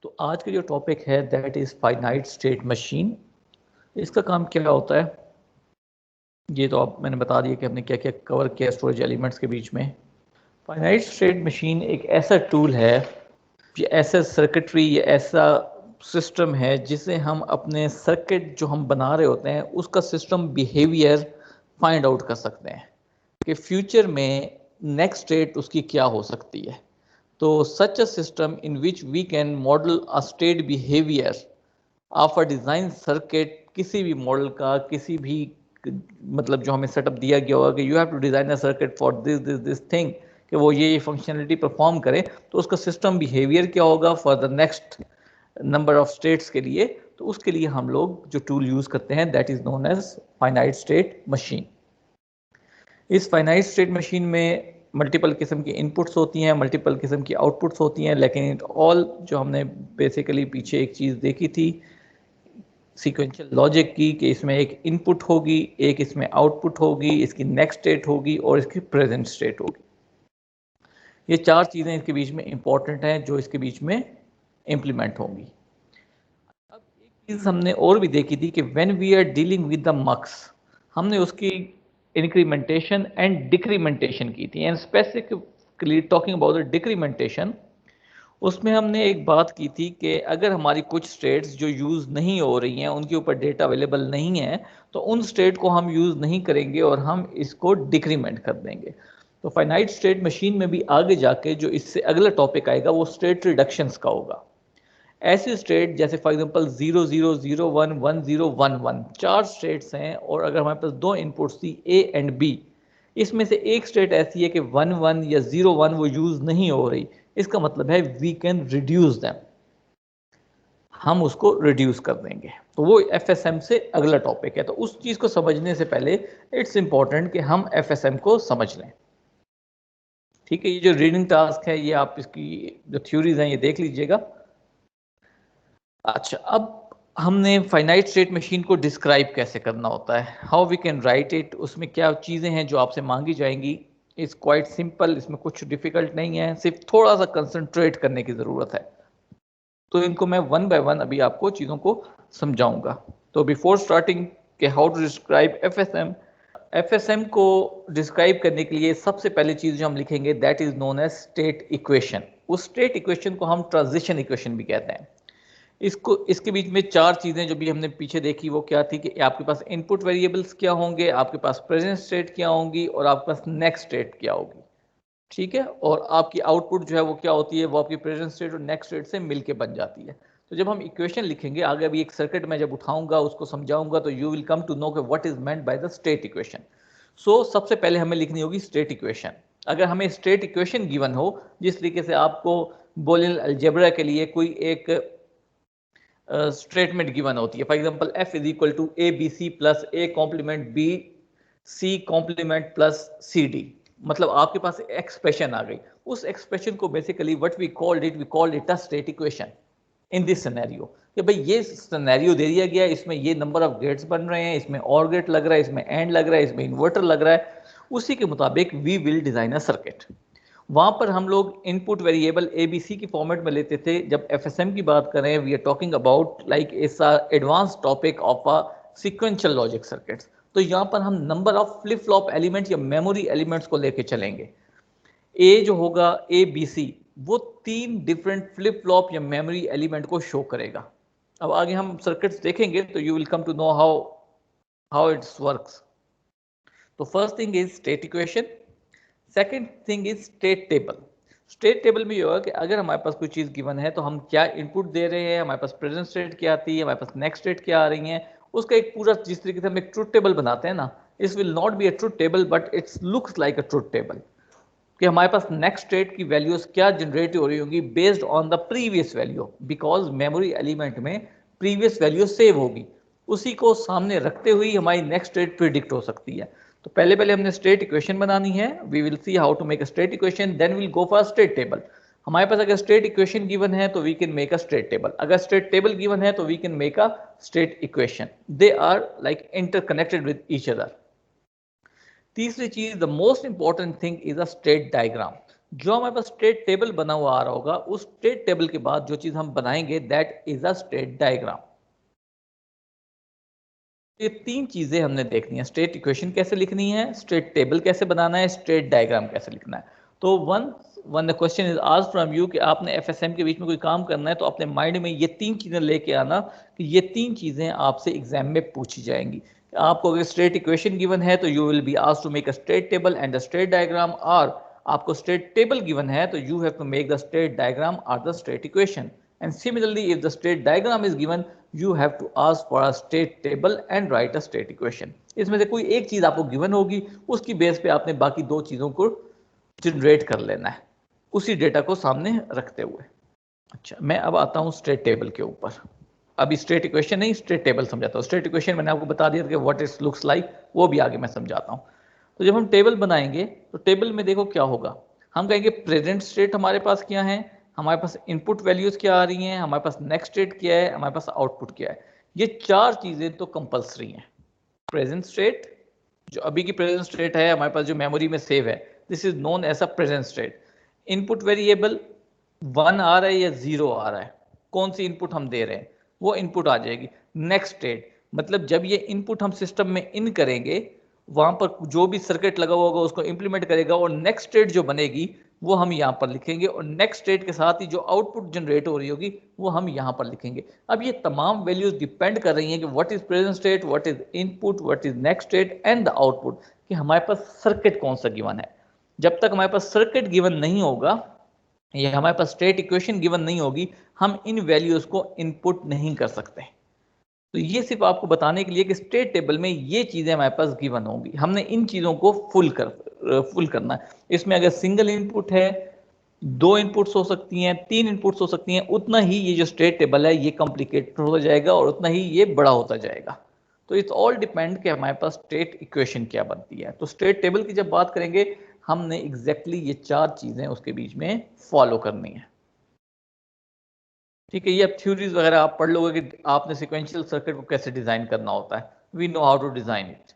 तो आज का जो टॉपिक है that is finite state machine. इसका काम क्या होता है ये तो आप मैंने बता दिया कि हमने क्या क्या कवर किया स्टोरेज एलिमेंट्स के बीच में। फाइनाइट स्टेट मशीन एक ऐसा टूल है, ये ऐसा सर्किटरी या ऐसा सिस्टम है जिसे हम अपने सर्किट जो हम बना रहे होते हैं उसका सिस्टम बिहेवियर फाइंड आउट कर सकते हैं कि फ्यूचर में नेक्स्ट स्टेट उसकी क्या हो सकती है। तो such a system in which we can model a state behaviour of a design circuit, किसी भी मॉडल का किसी भी मतलब जो हमें सेटअप दिया गया होगा कि you have to design a circuit for this thing कि वो ये फंक्शनलिटी परफॉर्म करे, तो उसका सिस्टम बिहेवियर क्या होगा for the next number of states के लिए। तो उसके लिए हम लोग जो टूल यूज़ करते हैं that is known as finite state machine. इस फाइनाइट स्टेट मशीन में मल्टीपल किस्म की इनपुट्स होती हैं, मल्टीपल किस्म की आउटपुट्स होती हैं, लेकिन इट ऑल जो हमने बेसिकली पीछे एक चीज़ देखी थी सीक्वेंशियल लॉजिक की कि इसमें एक इनपुट होगी, एक इसमें आउटपुट होगी, इसकी नेक्स्ट स्टेट होगी और इसकी प्रेजेंट स्टेट होगी। ये चार चीज़ें इसके बीच में इंपॉर्टेंट हैं जो इसके बीच में इम्प्लीमेंट होंगी। अब एक चीज़ हमने और भी देखी थी कि when we are dealing with the mux, हमने उसकी इंक्रीमेंटेशन एंड डिक्रीमेंटेशन की थी and specifically talking about the decrementation. उसमें हमने एक बात की थी कि अगर हमारी कुछ स्टेट्स जो यूज़ नहीं हो रही हैं उनके ऊपर डेटा अवेलेबल नहीं है तो उन स्टेट को हम यूज़ नहीं करेंगे और हम इसको डिक्रीमेंट कर देंगे। तो फाइनाइट स्टेट मशीन में भी आगे जाके जो इससे अगला टॉपिक आएगा वो स्टेट रिडक्शंस का होगा। ऐसी स्टेट जैसे फॉर एग्जांपल 00011011 चार स्टेट्स हैं और अगर हमारे पास दो इनपुट्स थी ए एंड बी, इसमें से एक स्टेट ऐसी है कि 11 या 01 वो यूज़ नहीं हो रही, इसका मतलब है वी कैन रिड्यूस दैम, हम उसको रिड्यूस कर देंगे। तो वो एफएसएम से अगला टॉपिक है। तो उस चीज़ को समझने से पहले इट्स इंपॉर्टेंट कि हम एफएसएम को समझ लें। ठीक है, ये जो रीडिंग टास्क है ये आप इसकी जो थ्योरीज हैं ये देख लीजिएगा। अच्छा, अब हमने फाइनाइट स्टेट मशीन को डिस्क्राइब कैसे करना होता है, how we can write it, उसमें क्या चीज़ें हैं जो आपसे मांगी जाएंगी। इट्स क्वाइट सिंपल, इसमें कुछ डिफिकल्ट नहीं है, सिर्फ थोड़ा सा कंसंट्रेट करने की ज़रूरत है। तो इनको मैं वन बाय वन अभी आपको चीज़ों को समझाऊंगा। तो बिफोर स्टार्टिंग के how to describe FSM, FSM को डिस्क्राइब करने के लिए सबसे पहली चीज़ जो हम लिखेंगे that is known as state equation. उस स्टेट इक्वेशन को हम ट्रांजिशन इक्वेशन भी कहते हैं। इसको इसके बीच में चार चीज़ें जो भी हमने पीछे देखी वो क्या थी कि आपके पास इनपुट वेरिएबल्स क्या होंगे, आपके पास प्रेजेंट स्टेट क्या होंगी और आपके पास नेक्स्ट स्टेट क्या होगी। ठीक है, और आपकी आउटपुट जो है वो क्या होती है, वो आपकी प्रेजेंट स्टेट और नेक्स्ट स्टेट से मिलके बन जाती है। तो जब हम इक्वेशन लिखेंगे आगे, अभी एक सर्किट में जब उठाऊंगा उसको समझाऊंगा तो you will come to know कि what is meant by the state equation. So सबसे पहले हमें लिखनी होगी स्टेट इक्वेशन। अगर हमें स्टेट इक्वेशन गिवन हो, जिस तरीके से आपको बोलियन अलजेब्रा के लिए कोई एक स्टेटमेंट गिवन होती है, for example f is equal to A B C plus A complement B C complement plus C D, मतलब आपके पास एक्सप्रेशन आ गई। उस एक्सप्रेशन को basically what we called it a state equation in this scenario. कि भाई ये सिनेरियो दे दिया गया है, इसमें ये नंबर ऑफ गेट्स बन रहे हैं, इसमें और गेट लग रहा है, इसमें एंड लग रहा है, इसमें इन्वर्टर लग रहा है, उसी के मुताबिक we will design a circuit. वहाँ पर हम लोग input variable A B C की फॉर्मेट में लेते थे। जब एफएसएम की बात करें we are talking about like it's advance topic of a sequential logic circuits. तो यहाँ पर हम number of flip flop elements या मेमोरी एलिमेंट्स को लेके चलेंगे। ए जो होगा ए बी सी वो तीन डिफरेंट फ्लिप फ्लॉप या मेमोरी एलिमेंट को शो करेगा। अब आगे हम सर्किट्स देखेंगे तो you will come to know how its works. तो first thing is state equation, second thing is state table. State table में ये होगा कि अगर हमारे पास कोई चीज़ गिवन है तो हम क्या इनपुट दे रहे हैं, हमारे पास प्रेजेंट स्टेट क्या आती है, हमारे पास नेक्स्ट स्टेट क्या आ रही है, उसका एक पूरा जिस तरीके से हम एक ट्रुथ टेबल बनाते हैं ना, इस will not be a truth table but it's looks like a truth table कि हमारे पास नेक्स्ट स्टेट की वैल्यूज क्या जनरेट हो रही होंगी based on the previous value, because memory element में प्रीवियस वैल्यू सेव होगी, उसी को सामने रखते हुए हमारी नेक्स्ट स्टेट प्रिडिक्ट हो सकती है। तो पहले पहले हमने स्टेट इक्वेशन बनानी है, we will see how to make a state equation, then will go for state table. हमारे पास अगर स्टेट इक्वेशन गिवन है तो we can make a state table, अगर स्टेट टेबल गिवन है तो we can make a state equation, they are like interconnected with each other. तीसरी चीज the most important thing is a state diagram. जो हमारे पास state table बना हुआ आ रहा होगा, उस स्टेट टेबल के बाद जो चीज हम बनाएंगे that is a state diagram. ये तीन चीजें हमने देखनी है, स्टेट इक्वेशन कैसे लिखनी है, स्टेट टेबल कैसे बनाना है, स्टेट डायग्राम कैसे लिखना है। तो one the question is asked from you कि आपने एफएसएम के बीच में कोई काम करना है तो अपने माइंड में ये तीन चीजें लेके आना कि ये तीन चीजें आपसे एग्जाम में पूछी जाएंगी। आपको अगर स्टेट इक्वेशन गिवन है तो you will be asked to make a state table and a state diagram, और आपको स्टेट टेबल गिवन है तो you have to make the state diagram और the state equation. And similarly, if the state diagram is given, you have to ask for a state table and write a state equation. इसमें से कोई एक चीज आपको given होगी, उसकी base पे आपने बाकी दो चीजों को जनरेट कर लेना है उसी डेटा को सामने रखते हुए। अच्छा, मैं अब आता हूँ स्टेट टेबल के ऊपर। अभी स्टेट इक्वेशन नहीं, स्टेट टेबल समझाता हूँ। स्टेट इक्वेशन मैंने आपको बता दिया कि व्हाट इट लुक्स लाइक, वो भी आगे मैं समझाता हूँ। तो जब हम टेबल बनाएंगे तो टेबल में देखो क्या होगा, हम कहेंगे प्रेजेंट स्टेट हमारे पास क्या है, हमारे पास इनपुट वैल्यूज क्या आ रही हैं, हमारे पास नेक्स्ट स्टेट क्या है, हमारे पास आउटपुट क्या है। ये चार चीजें तो कंपलसरी हैं। प्रेजेंट स्टेट, जो अभी की प्रेजेंट स्टेट है हमारे पास जो मेमोरी में सेव है, this is known as a present state. Input variable 1 आ रहा है या 0 आ रहा है, कौन सी इनपुट हम दे रहे हैं वो इनपुट आ जाएगी। नेक्स्ट स्टेट मतलब जब ये इनपुट हम सिस्टम में इन करेंगे, वहां पर जो भी सर्किट लगा हुआ होगा उसको इंप्लीमेंट करेगा, और नेक्स्ट स्टेट जो बनेगी वो हम यहाँ पर लिखेंगे, और नेक्स्ट स्टेट के साथ ही जो आउटपुट जनरेट हो रही होगी वो हम यहाँ पर लिखेंगे। अब ये तमाम वैल्यूज डिपेंड कर रही हैं कि what is present state, what is input, what is next state and the output, कि हमारे पास सर्किट कौन सा गिवन है। जब तक हमारे पास सर्किट गिवन नहीं होगा, ये हमारे पास स्टेट इक्वेशन गिवन नहीं होगी, हम इन वैल्यूज को इनपुट नहीं कर सकते। तो ये सिर्फ आपको बताने के लिए कि स्टेट टेबल में ये चीजें हमारे पास गिवन होंगी, हमने इन चीजों को फुल करना है। इसमें अगर सिंगल इनपुट है, 2 इनपुट्स हो सकती हैं, 3 इनपुट्स हो सकती हैं, उतना ही ये जो स्टेट टेबल है ये कॉम्प्लिकेटेड होता जाएगा और उतना ही ये बड़ा होता जाएगा। तो इट्स ऑल डिपेंड कि हमारे पास स्टेट इक्वेशन क्या बनती है। तो स्टेट टेबल की जब बात करेंगे, हमने एग्जैक्टली ये चार चीजें उसके बीच में फॉलो करनी है। ठीक है, ये अब थ्योरीज वगैरह आप पढ़ लोगे कि आपने सिक्वेंशियल सर्किट को कैसे डिजाइन करना होता है, we know how to design it.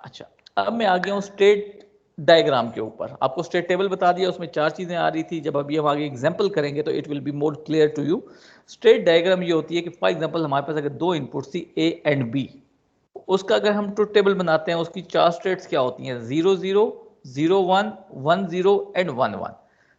अच्छा, अब मैं आ गया हूँ स्टेट डायग्राम के ऊपर। आपको स्टेट टेबल बता दिया, उसमें चार चीजें आ रही थी। जब अभी हम आगे एग्जांपल करेंगे तो it will be more clear to you. State diagram ये होती है कि फॉर एग्जांपल हमारे पास अगर दो इनपुट्स थी ए एंड बी, उसका अगर हम ट्रुथ टेबल बनाते हैं, उसकी चार स्टेट्स क्या होती हैं, 0 0 0 1 1 0 एंड 1 1।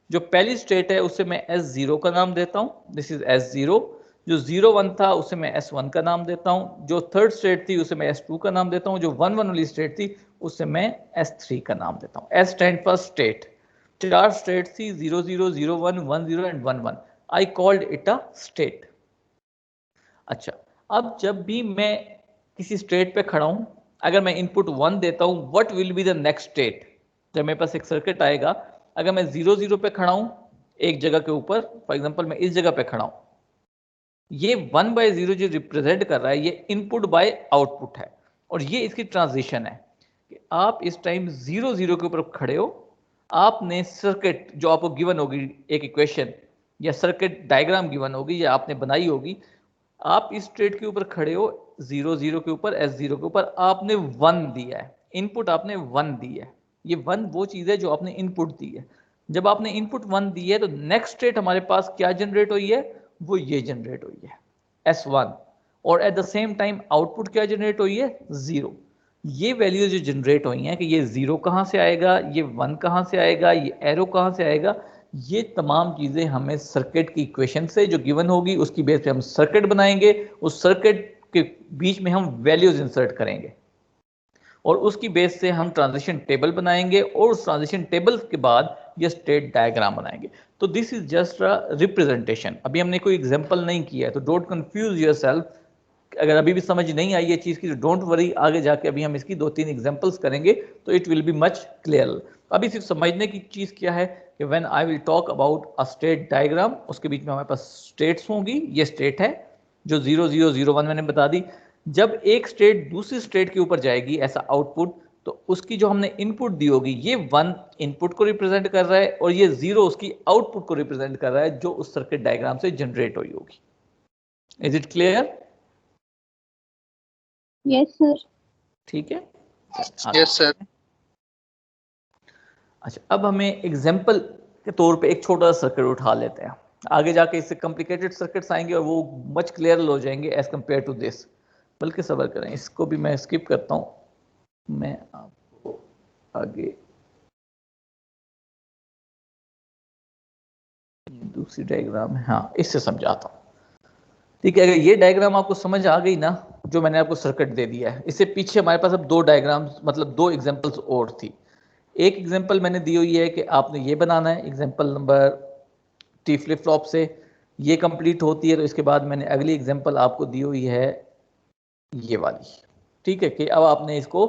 जो पहली स्टेट है उसे मैं S0 का नाम देता हूं, दिस इज S0। जो 0 1 था उसे मैं S1 का नाम देता हूं, जो थर्ड स्टेट थी उसे मैं S2 का नाम देता हूं, जो 1 1 वाली स्टेट थी उसे मैं S3 का नाम देता हूं। S stand for state. चार स्टेट थी 0 0 0 1 1 0 and 1 1। I called it a state. अच्छा, अब जब भी मैं किसी स्टेट पे खड़ा हूं, अगर मैं इनपुट 1 देता हूं, what will be the next state. जब मेरे पास एक सर्किट आएगा, अगर मैं 0 0 पे खड़ा हूं एक जगह के ऊपर, फॉर एग्जांपल मैं इस जगह पे खड़ा हूं, ये 1/0 जो रिप्रेजेंट कर रहा है ये इनपुट बाय आउटपुट है, और ये इसकी ट्रांजिशन है कि आप इस टाइम 0 0 के ऊपर खड़े हो, आपने सर्किट जो आपको गिवन होगी, एक इक्वेशन या सर्किट डायग्राम गिवन होगी या आपने बनाई होगी, आप इस स्टेट के ऊपर खड़े हो 0 0 के ऊपर, S0 के ऊपर आपने 1 दिया है, इनपुट आपने 1 दी है। ये 1 वो चीज है जो आपने इनपुट दी है। जब आपने इनपुट 1 दी है तो नेक्स्ट स्टेट हमारे पास क्या जनरेट हुई है, वो ये जनरेट हुई है S1, और at the same time output क्या जनरेट हुई है, 0। ये वैल्यू जो जनरेट हुई हैं कि ये 0 कहां से आएगा, ये 1 कहां से आएगा, ये एरो कहां से आएगा, ये तमाम चीजें हमें सर्किट की इक्वेशन से जो गिवन होगी उसकी बेस पे हम सर्किट बनाएंगे, उस सर्किट के बीच में हम वैल्यूज इंसर्ट करेंगे, और उसकी बेस से हम ट्रांजिशन टेबल बनाएंगे, और उस ट्रांजिशन टेबल के बाद ये स्टेट डायग्राम बनाएंगे। तो this is just a representation. अभी हमने कोई एग्जांपल नहीं किया है, तो डोंट कंफ्यूज योरसेल्फ। अगर अभी भी समझ नहीं आई ये चीज की तो डोंट वरी, आगे जाके अभी हम इसकी 2-3 एग्जांपल्स करेंगे तो it will be much clear. अभी सिर्फ समझने की चीज क्या है कि when I will talk about a state diagram, उसके बीच में हमारे पास स्टेट्स होंगी। ये स्टेट है जो 0 0 0 1 मैंने बता दी। जब एक स्टेट दूसरी स्टेट के ऊपर जाएगी ऐसा आउटपुट, तो उसकी जो हमने इनपुट दी होगी, ये 1 इनपुट को रिप्रेजेंट कर रहा है और ये 0 उसकी आउटपुट को रिप्रेजेंट कर रहा है जो उस सर्किट डायग्राम से जनरेट हुई होगी। Is it clear? Yes sir. ठीक है, यस सर। अच्छा, अब हमें एग्जाम्पल के तौर पे एक छोटा सा सर्किट उठा लेते हैं, आगे जाके इससे कॉम्प्लिकेटेड सर्किट्स आएंगे और वो मच क्लियर हो जाएंगे एज कम्पेयर टू दिस। बल्कि सब्र करें, इसको भी मैं स्किप करता हूँ, मैं आपको आगे दूसरी डायग्राम है, हाँ इससे समझाता हूँ। ठीक है, अगर ये डायग्राम आपको समझ आ गई ना, जो मैंने आपको सर्किट दे दिया है, इससे पीछे हमारे पास अब दो डायग्राम्स, मतलब दो एग्जांपल्स और थी। एक एग्जांपल मैंने दी हुई है कि आपने ये बनाना है, example number T flip flop से ये कंप्लीट होती है, तो इसके बाद मैंने अगली एग्जांपल आपको दी हुई है ये वाली। ठीक है, कि अब आपने इसको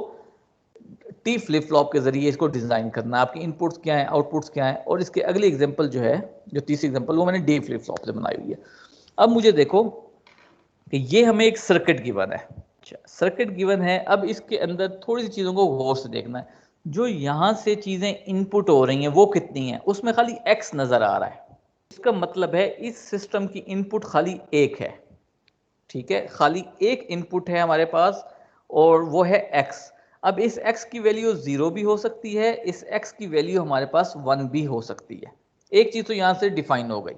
टी फ्लिप फ्लॉप के जरिए इसको डिजाइन करना है, आपके इनपुट्स क्या है, आउटपुट्स क्या है, और इसके अगली एग्जांपल जो है, जो तीसरी एग्जांपल, वो मैंने डी फ्लिप फ्लॉप से बनाई हुई है। अब मुझे देखो कि ये हमें एक सर्किट गिवन है। अच्छा, सर्किट गिवन है, अब इसके अंदर थोड़ी सी चीज़ों को गौर से देखना है। जो यहाँ से चीज़ें इनपुट हो रही हैं वो कितनी हैं, उसमें खाली x नज़र आ रहा है। इसका मतलब है इस सिस्टम की इनपुट खाली एक है। ठीक है, खाली एक इनपुट है हमारे पास और वो है x। अब इस x की वैल्यू 0 भी हो सकती है, इस x की वैल्यू हमारे पास 1 भी हो सकती है। एक चीज़ तो यहाँ से डिफाइन हो गई,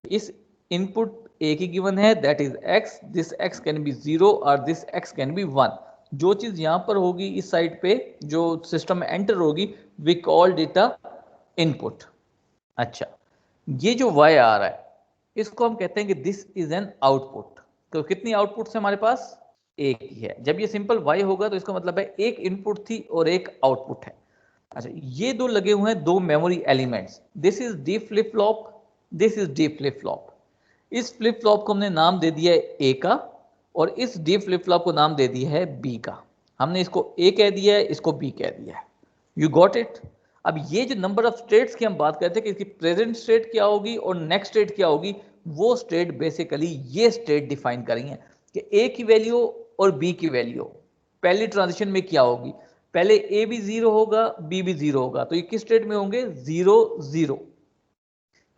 इस इनपुट एक ही गिवन है, that is x, this x can be 0 और दिस x कैन बी 1। जो चीज़ यहाँ पर होगी इस साइड पे, जो सिस्टम में एंटर होगी, we called it a input. अच्छा, ये जो y आ रहा है इसको हम कहते हैं कि दिस इज एन आउटपुट। तो कितनी आउटपुट्स है हमारे पास, एक ही है। जब ये सिंपल y होगा तो इसका मतलब है एक इनपुट थी और एक आउटपुट है। अच्छा, ये दो लगे हुए हैं, दो memory elements, this is D flip flop, this is D flip flop. इस फ्लिप फ्लॉप को हमने नाम दे दिया है ए का, और इस डी फ्लिप फ्लॉप को नाम दे दिया है बी का। हमने इसको ए कह दिया है, इसको बी कह दिया है। You got it. अब ये जो नंबर ऑफ स्टेट्स की हम बात करते हैं कि इसकी प्रेजेंट स्टेट क्या होगी और नेक्स्ट स्टेट क्या होगी, वो स्टेट बेसिकली ये स्टेट डिफाइन करेंगे कि ए की वैल्यू और बी की वैल्यू पहली ट्रांजिशन में क्या होगी। पहले ए भी 0 होगा, बी भी 0 होगा, तो ये किस स्टेट में होंगे, 0 0।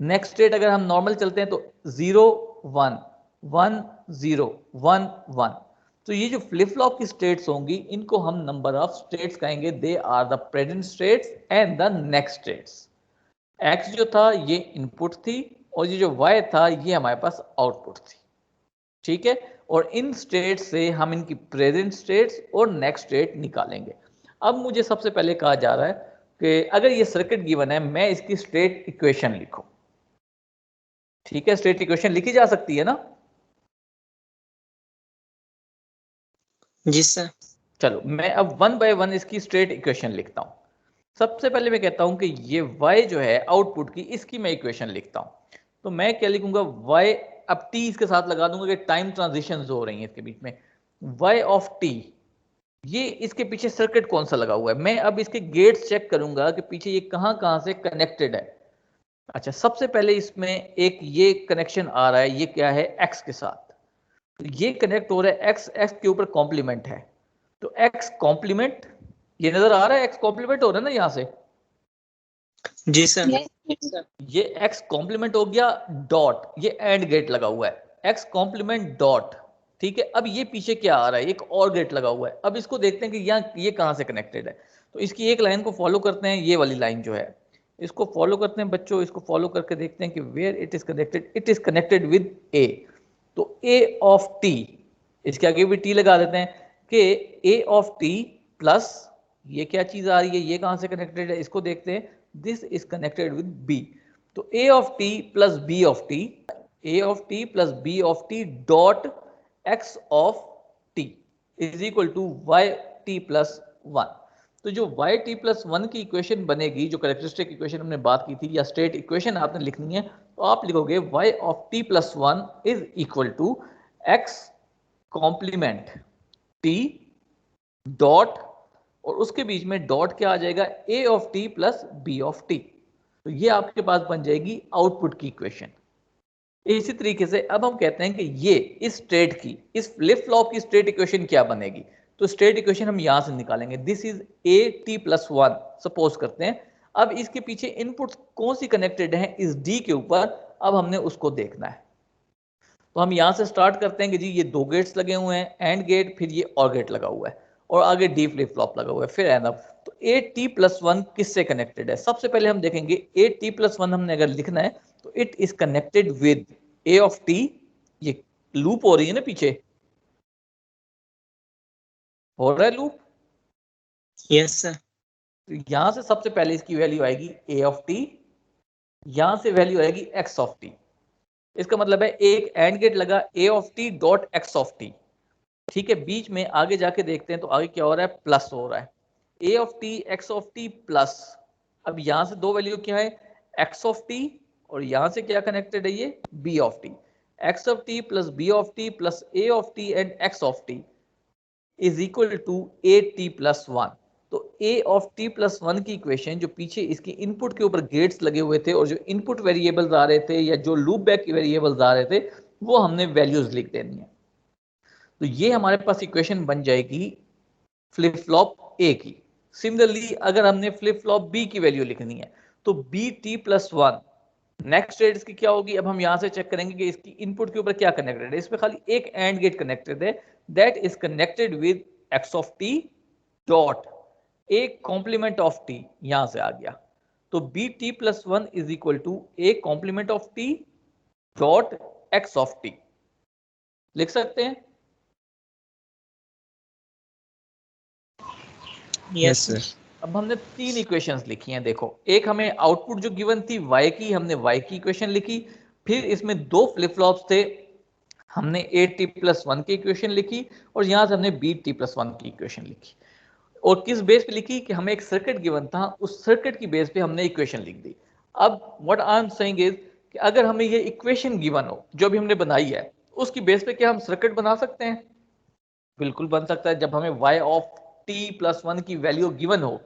नेक्स्ट स्टेट अगर हम नॉर्मल चलते हैं तो 0 1 1 0 1 1। तो ये जो फ्लिप फ्लॉप की स्टेट्स होंगी इनको हम नंबर ऑफ स्टेट्स कहेंगे, they are the present states and the next states. X जो था ये इनपुट थी और ये जो वाई था ये हमारे पास आउटपुट थी। ठीक है, और इन स्टेट से हम इनकी प्रेजेंट स्टेट्स और नेक्स्ट स्टेट निकालेंगे। अब मुझे सबसे पहले कहा जा रहा है कि अगर ये सर्किट गिवन है, मैं इसकी स्टेट इक्वेशन लिखूं। ठीक है, स्टेट इक्वेशन लिखी जा सकती है ना। जी सर। चलो मैं अब वन बाय वन इसकी स्टेट इक्वेशन लिखता हूं। सबसे पहले मैं कहता हूं कि ये y जो है आउटपुट की, इसकी मैं इक्वेशन लिखता हूं। तो मैं क्या लिखूंगा, y, अब t इसके साथ लगा दूंगा कि टाइम ट्रांजिशंस हो रही हैं इसके बीच में, y ऑफ t। ये इसके पीछे सर्किट कौन सा लगा हुआ है, मैं अब इसके गेट्स चेक करूंगा कि पीछे ये कहां कहां से कनेक्टेड है। अच्छा, सबसे पहले इसमें एक ये कनेक्शन आ रहा है, ये क्या है, x के साथ। तो ये कनेक्ट हो रहा है, एक्स एक्स के ऊपर कॉम्प्लीमेंट है, तो एक्स कॉम्प्लीमेंट, ये नजर आ रहा है, एक्स कॉम्प्लीमेंट हो रहा है ना यहां से। जी सर। ये एक्स कॉम्प्लीमेंट हो गया, डॉट, ये एंड गेट लगा हुआ है, एक्स कॉम्प्लीमेंट डॉट। ठीक है, अब ये पीछे क्या आ रहा है, एक और गेट लगा हुआ है। अब इसको देखते हैं कि यहाँ ये कहां से कनेक्टेड है। तो इसकी एक लाइन को फॉलो करते हैं, ये वाली लाइन जो है इसको फॉलो करते हैं बच्चों, इसको फॉलो करके देखते हैं कि where it is connected, it is connected with A. तो ए ऑफ टी, इसके आगे भी टी लगा देते हैं कि ए ऑफ टी प्लस ये क्या चीज आ रही है, ये कहां से कनेक्टेड है, इसको देखते हैं, this is connected with B. तो ए of T plus B of T, A of T plus B of T dot x of T is equal to Y T plus one. तो जो वाई टी प्लस वन की equation बनेगी, जो characteristic equation हमने बात की थी, या स्टेट इक्वेशन आपने लिखनी है, तो आप लिखोगे y of t plus one is equal to x complement t dot, और उसके बीच में डॉट क्या आ जाएगा, a of t plus b of t। तो ये आपके पास बन जाएगी आउटपुट की इक्वेशन। इसी तरीके से अब हम कहते हैं कि ये इस स्टेट की, इस फ्लिप फ्लॉप की स्टेट इक्वेशन क्या बनेगी। तो स्टेट इक्वेशन हम यहां से निकालेंगे, this is a t plus one, suppose करते हैं। अब इसके पीछे इनपुट कौन सी कनेक्टेड है इस डी के ऊपर, अब हमने उसको देखना है। तो हम यहां से स्टार्ट करते हैं कि जी ये दो गेट्स लगे हुए हैं, एंड गेट, फिर ये और गेट लगा हुआ है, और आगे डी फ्लिप फ्लॉप लगा हुआ है, फिर एंड अप। तो ए टी प्लस वन किससे कनेक्टेड है? सबसे पहले हम देखेंगे ए टी प्लस वन हमने अगर लिखना है तो it is connected with A of T. ये लूप हो रही है ना पीछे, हो रहा है लूप? Yes sir. तो यहां से सबसे पहले इसकी वैल्यू आएगी ए ऑफ टी, यहां से वैल्यू आएगी एक्स ऑफ टी। इसका मतलब है एक एंड गेट लगा A of T dot x of T, ठीक है। बीच में आगे जाके देखते हैं तो आगे क्या हो रहा है, प्लस हो रहा है, A of T x of T plus. अब यहां से दो वैल्यू क्या है, एक्स ऑफ टी, और यहां से क्या कनेक्टेड है, ये b of T. X of T plus B of T plus a of t and x of T is equal to a t plus one. तो ए ऑफ टी प्लस वन की equation, जो पीछे इसकी input के ऊपर gets लगे हुए थे और जो इनपुट वेरिएबल्स आ रहे थे या जो लूप बैक वेरिएबल्स आ रहे थे, वो हमने वैल्यूज लिख देनी है। तो ये हमारे पास इक्वेशन बन जाएगी फ्लिप फ्लॉप ए की। सिमिलरली अगर हमने फ्लिप फ्लॉप बी की वैल्यू लिखनी है तो b t plus one, next state इसकी क्या होगी? अब हम यहां से चेक करेंगे कि इसकी इनपुट के ऊपर क्या कनेक्टेड है। इसमें खाली एक एंड गेट कनेक्टेड है, that is connected with x of T dot a complement of t, यहां से आ गया। तो b t plus one is equal to a complement of T dot x of t, लिख सकते हैं? Yes sir. अब हमने तीन इक्वेशंस लिखी हैं। देखो, एक हमें आउटपुट जो गिवन थी y की, हमने y की इक्वेशन लिखी। फिर इसमें दो फ्लिप फ्लॉप्स थे, हमने ए टी प्लस वन की इक्वेशन लिखी, और यहां से हमने बी टी प्लस वन की इक्वेशन लिखी। और किस बेस पे लिखी? कि हमें एक सर्किट गिवन था, उस सर्किट की बेस पे हमने इक्वेशन लिख दी। अब what I am saying is कि अगर हमें ये इक्वेशन गिवन हो जो भी हमने बनाई है, उसकी बेस पे क्या हम सर्किट बना सकते हैं? बिल्कुल बन सकता है। जब हमें y of t plus one की वैल्यू गिवन हो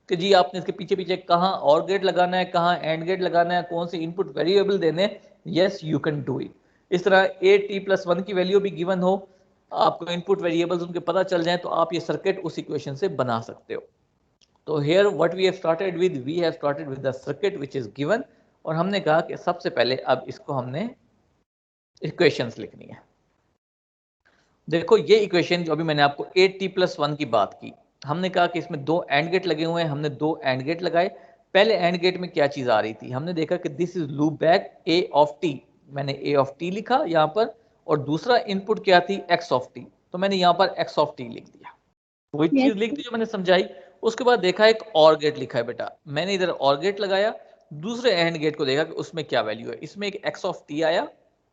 कि जी आपने इसके पीछे पीछे कहाँ और गेट लगाना है, कहाँ एंड गेट लगाना है, कौन से इनपुट वेरिएबल देने, yes you can do it. इस तरह ए टी प्लस वन की वैल्यू भी गिवन हो, आपको इनपुट वेरिएबल्स उनके पता चल जाए, तो आप ये सर्किट उस इक्वेशन से बना सकते हो। तो here what we have started with, we have started with the circuit which is given, और हमने कहा कि सबसे पहले अब इसको हमने इक्वेशंस लिखनी है। देखो ये इक्वेशन जो अभी मैंने आपको ए टी प्लस वन की बात की, हमने कहा कि इसमें दो एंड गेट लगे हुए हैं, हमने दो एंड गेट लगाए। पहले एंड गेट में क्या चीज आ रही थी, हमने देखा कि this is loop back A of T, मैंने ए ऑफ टी लिखा यहाँ पर, और दूसरा इनपुट क्या थी, एक्स ऑफ टी, तो मैंने यहाँ पर एक्स ऑफ टी लिख दिया। वही चीज लिख दी जो मैंने समझाई। उसके बाद देखा एक और गेट लिखा है बेटा, मैंने इधर और गेट लगाया, दूसरे एंड गेट को देखा कि उसमें क्या वैल्यू है। इसमें एक एक्स ऑफ टी आया,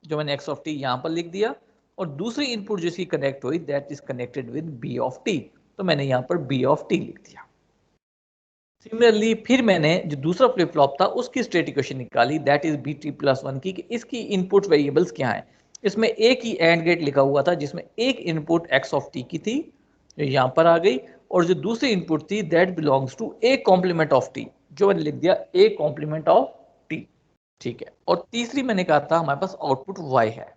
जो मैंने एक्स ऑफ टी यहाँ पर लिख दिया, और दूसरी इनपुट जिसकी कनेक्ट हुई that is connected with b of t, तो मैंने यहाँ पर बी ऑफ टी लिख दिया। सिमिलरली फिर मैंने जो दूसरा फ्लिप फ्लॉप था उसकी स्टेट इक्वेशन निकाली, that is b t plus one की, कि इसकी इनपुट वेरिएबल्स क्या है। इसमें एक ही एंड गेट लिखा हुआ था जिसमें एक इनपुट एक्स ऑफ टी की थी, जो यहाँ पर आ गई, और जो दूसरी इनपुट थी that belongs to a complement of t, जो मैंने लिख दिया ए कॉम्प्लीमेंट ऑफ टी, ठीक है। और तीसरी मैंने कहा था हमारे पास आउटपुट y है,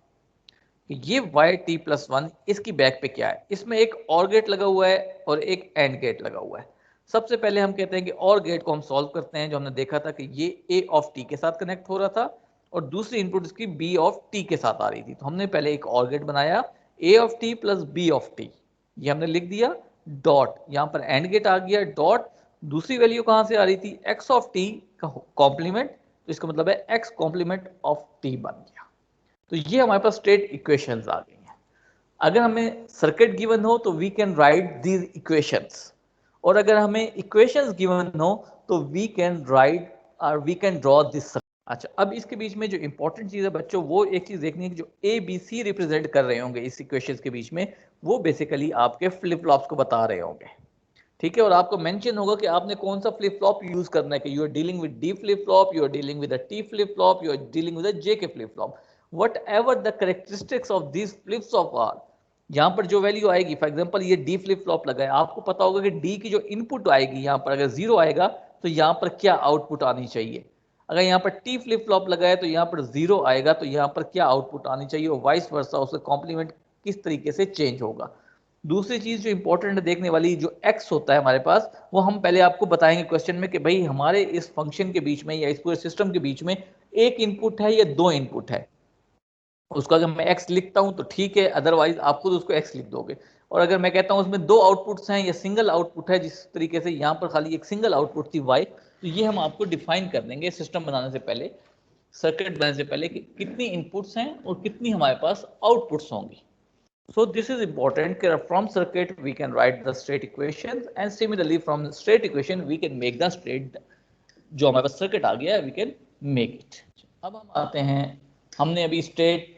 ये वाई टी प्लस वन, इसकी बैक पे क्या है, इसमें एक और गेट लगा हुआ है और एक एंड गेट लगा हुआ है। सबसे पहले हम कहते हैं कि और गेट को हम सॉल्व करते हैं, जो हमने देखा था कि ये ए ऑफ टी के साथ कनेक्ट हो रहा था और दूसरी इनपुट इसकी बी ऑफ टी के साथ आ रही थी। तो हमने पहले एक और गेट बनाया, A of T plus B of T, ये हमने लिख दिया, डॉट यहाँ पर एंड गेट आ गया, डॉट दूसरी वैल्यू कहाँ से आ रही थी, एक्स ऑफ टी का कॉम्प्लीमेंट, तो इसका मतलब है एक्स कॉम्प्लीमेंट ऑफ टी बन गया। तो ये हमारे पास स्टेट इक्वेशंस आ गई हैं। अगर हमें सर्किट गिवन हो तो we can write these equations, और अगर हमें इक्वेशंस गिवन हो तो वी कैन राइट और वी कैन ड्रॉ दिस। अच्छा, अब इसके बीच में जो इंपॉर्टेंट चीज है बच्चों, वो एक चीज देखनी है कि जो ए बी सी रिप्रेजेंट कर रहे होंगे इस इक्वेशंस के बीच में, वो बेसिकली आपके फ्लिप फ्लॉप्स को बता रहे होंगे, ठीक है। और आपको मेंशन होगा कि आपने कौन सा फ्लिप फ्लॉप यूज करना है, कि you are dealing with D flip flop, you are dealing with a T flip flop, you are dealing with a J K flip flop, whatever the characteristics of these flips flop are, यहाँ पर जो value आएगी, for example ये D flip flop लगा है, आपको पता होगा कि डी की जो इनपुट आएगी यहाँ पर अगर जीरो आएगा तो यहाँ पर क्या आउटपुट आनी चाहिए। अगर यहाँ पर टी फ्लिप फ्लॉप लगा है तो यहाँ पर जीरो आएगा तो यहाँ पर क्या आउटपुट आनी चाहिए, और वाइस वर्सा, उसका कॉम्प्लीमेंट किस तरीके से चेंज होगा। दूसरी चीज जो इंपॉर्टेंट है देखने वाली, जो एक्स होता है हमारे पास, वो हम पहले आपको बताएंगे क्वेश्चन में कि भाई हमारे इस फंक्शन के बीच में या इस पूरे सिस्टम के बीच में एक इनपुट है या दो इनपुट है। उसको अगर मैं x लिखता हूं तो ठीक है, अदरवाइज आप खुद उसको x लिख दोगे। और अगर मैं कहता हूँ उसमें दो आउटपुट्स हैं या सिंगल आउटपुट है, जिस तरीके से यहाँ पर खाली एक सिंगल आउटपुट थी y, तो ये हम आपको डिफाइन कर देंगे सिस्टम बनाने से पहले, सर्किट बनाने से पहले, कि कितनी इनपुट्स हैं और कितनी हमारे पास आउटपुट्स होंगी. So this is important. From circuit we can write the state equations, and similarly from the state equation we can make the state. जो हमारे पास सर्किट आ गया we can make it. अब हम आते हैं, हमने अभी स्टेट